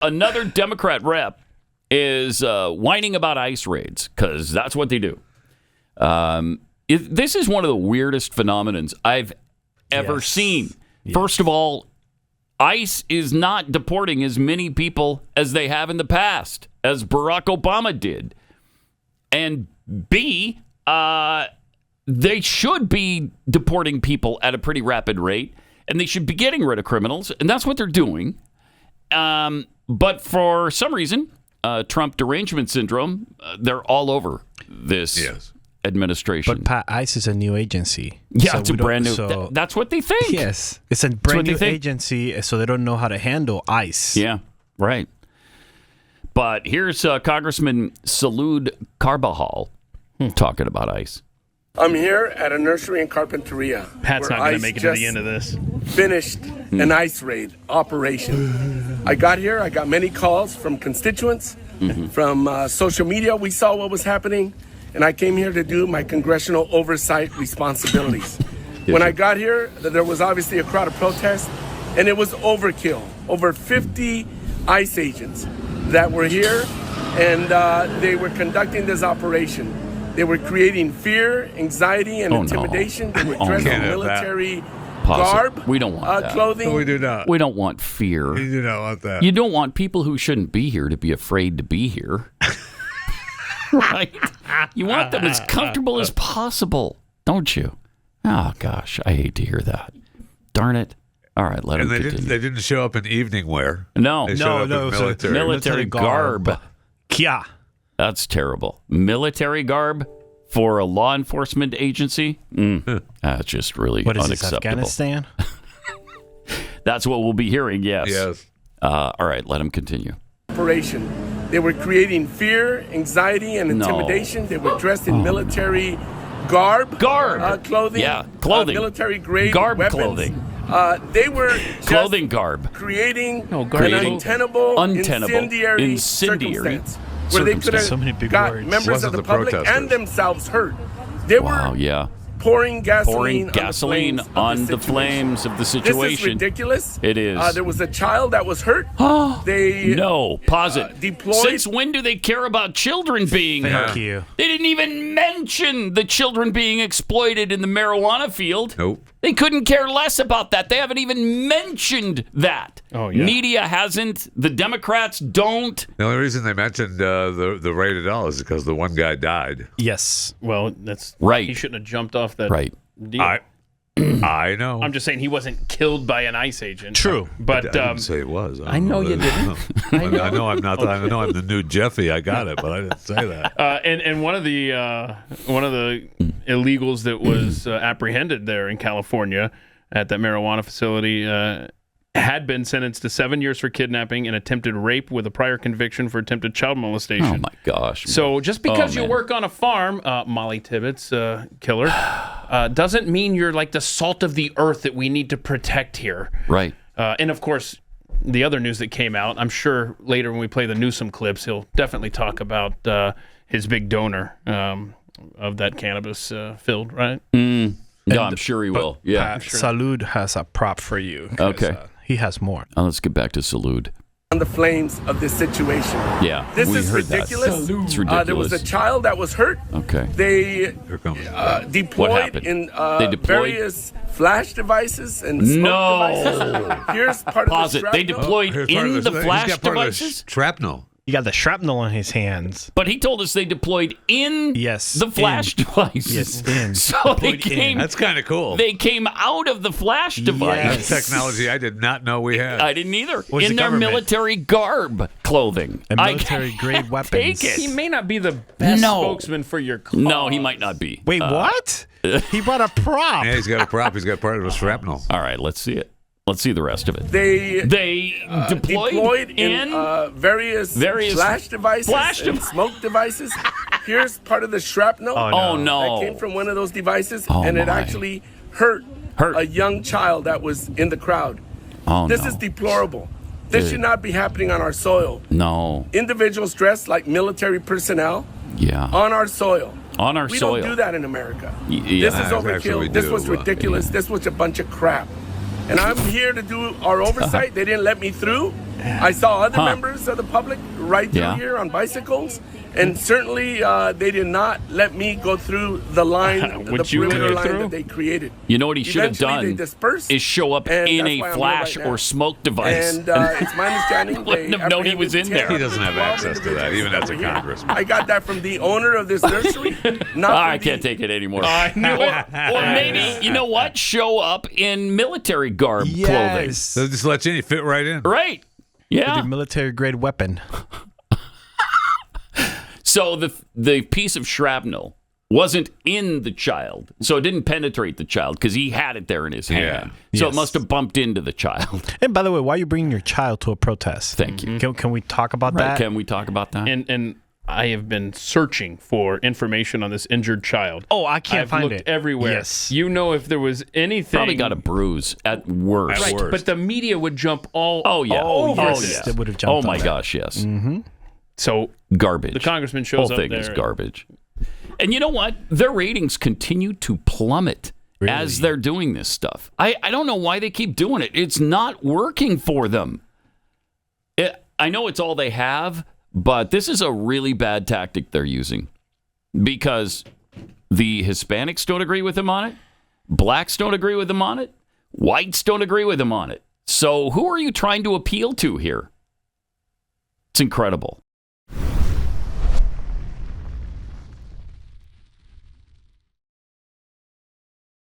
another Democrat rep is whining about ICE raids, because that's what they do. This is one of the weirdest phenomenons I've ever seen. Yes. First of all, ICE is not deporting as many people as they have in the past, as Barack Obama did. And B, they should be deporting people at a pretty rapid rate, and they should be getting rid of criminals, and that's what they're doing. But for some reason, Trump derangement syndrome, they're all over this administration. But Pat, ICE is a new agency. Yeah, so it's a brand new. That's what they think. Yes, it's a brand new agency, so they don't know how to handle ICE. Yeah, right. But here's Congressman Salud Carbajal talking about ICE. I'm here at a nursery in Carpinteria. Pat's not going to make it to the end of this. Finished an ICE raid operation. I got here. I got many calls from constituents, from social media. We saw what was happening, and I came here to do my congressional oversight responsibilities. When I got here, there was obviously a crowd of protest, and it was overkill. Over 50 ICE agents that were here, and they were conducting this operation. They were creating fear, anxiety, and intimidation. They were dressed in military garb, we don't want that. Clothing. No, we do not. We don't want fear. We do not want that. You don't want people who shouldn't be here to be afraid to be here. Right? You want them as comfortable as possible, don't you? Oh, gosh, I hate to hear that. Darn it. All right, let them continue. They didn't show up in evening wear. No. They showed up in military garb. Yeah. That's terrible. Military garb for a law enforcement agency? That's just really what is unacceptable. This, Afghanistan? That's what we'll be hearing, yes. Yes. All right, let him continue. Operation. They were creating fear, anxiety, and intimidation. They were dressed in military garb. Clothing. Yeah, clothing. Military-grade garb weapons. Clothing. They were clothing garb. Creating an untenable, incendiary circumstance where they could have got members of the public and themselves hurt. They were pouring gasoline on the flames of the situation. This is ridiculous. It is. There was a child that was hurt. Pause it. Deployed. Since when do they care about children being hurt? Thank you. They didn't even mention the children being exploited in the marijuana field. Nope. They couldn't care less about that. They haven't even mentioned that. Oh, yeah. Media hasn't. The Democrats don't. The only reason they mentioned the raid at all is because the one guy died. Yes. Well, that's right. He shouldn't have jumped off that deal. I know. I'm just saying he wasn't killed by an ICE agent. True, but I didn't say it was. I know you didn't. I know I'm not. Okay. I know I'm the new Jeffy. I got it, but I didn't say that. And one of the illegals that was apprehended there in California at that marijuana facility had been sentenced to 7 years for kidnapping and attempted rape with a prior conviction for attempted child molestation. Oh, my gosh. So just because you work on a farm, Molly Tibbetts, killer, doesn't mean you're like the salt of the earth that we need to protect here. Right. And, of course, the other news that came out, I'm sure later when we play the Newsom clips, he'll definitely talk about his big donor of that cannabis field, right? Yeah, I'm sure he will. Yeah. Salud has a prop for you. Okay. He has more. Let's get back to Salud. On the flames of this situation. Yeah, this is ridiculous. It's ridiculous. There was a child that was hurt. Okay. They deployed in various flash devices and smoke devices. Here's part Pause of the it. They deployed in the flash devices? Shrapnel. You got the shrapnel on his hands. But he told us they deployed in the flash devices. Yes, in. So they came. That's kind of cool. They came out of the flash device. That's technology I did not know we had. I didn't either. In their military garb clothing. And military-grade weapons. Take it. He may not be the best spokesman for your cause. No, he might not be. Wait, what? He brought a prop. Yeah, he's got a prop. He's got part of a shrapnel. All right, let's see it. Let's see the rest of it. They deployed in various flash devices and smoke devices. Here's part of the shrapnel. Oh, no. That came from one of those devices, and it actually hurt a young child that was in the crowd. This is deplorable. This should not be happening on our soil. No. Individuals dressed like military personnel on our soil. On our soil. We don't do that in America. Yeah, this is overkill. This was ridiculous. This was a bunch of crap. And I'm here to do our oversight. They didn't let me through. I saw other members of the public ride through Yeah. here on bicycles, and certainly they did not let me go through the line, the Would you perimeter go line through? that they created. You know what he should have Eventually, they done dispersed, is show up and in that's a why I'm here flash right now. or smoke device. And it's my understanding Wouldn't they have known he was in apprehended there. 10 He doesn't have 12 access to that, even as a individuals. congressman. I got that from the owner of this nursery. Not I from can't the- take it anymore. I knew it. Or maybe, you know what? Show up in military garb clothing. Yes. So just let you fit right in. Right. Yeah. Your military grade weapon. So the piece of shrapnel wasn't in the child, so it didn't penetrate the child because he had it there in his hand. So it Yes. must have bumped into the child. And by the way, why are you bringing your child to a protest? Thank you. Can we talk about Right, that? can we talk about that? And I have been searching for information on this injured child. Oh, I can't I've find looked it. everywhere. Yes. You know, if there was anything, Probably got a bruise at worst. right, worst. but the media would jump all Oh, yeah. over Oh, this. yeah. They would have Oh, jumped my on that. gosh, yes. So Garbage. the congressman Whole shows up thing there. is garbage. And you know what? Their ratings continue to plummet as they're doing this stuff. I don't know why they keep doing it. It's not working for them. I know it's all they have, but this is a really bad tactic they're using because the Hispanics don't agree with them on it. Blacks don't agree with them on it. Whites don't agree with them on it. So who are you trying to appeal to here? It's incredible.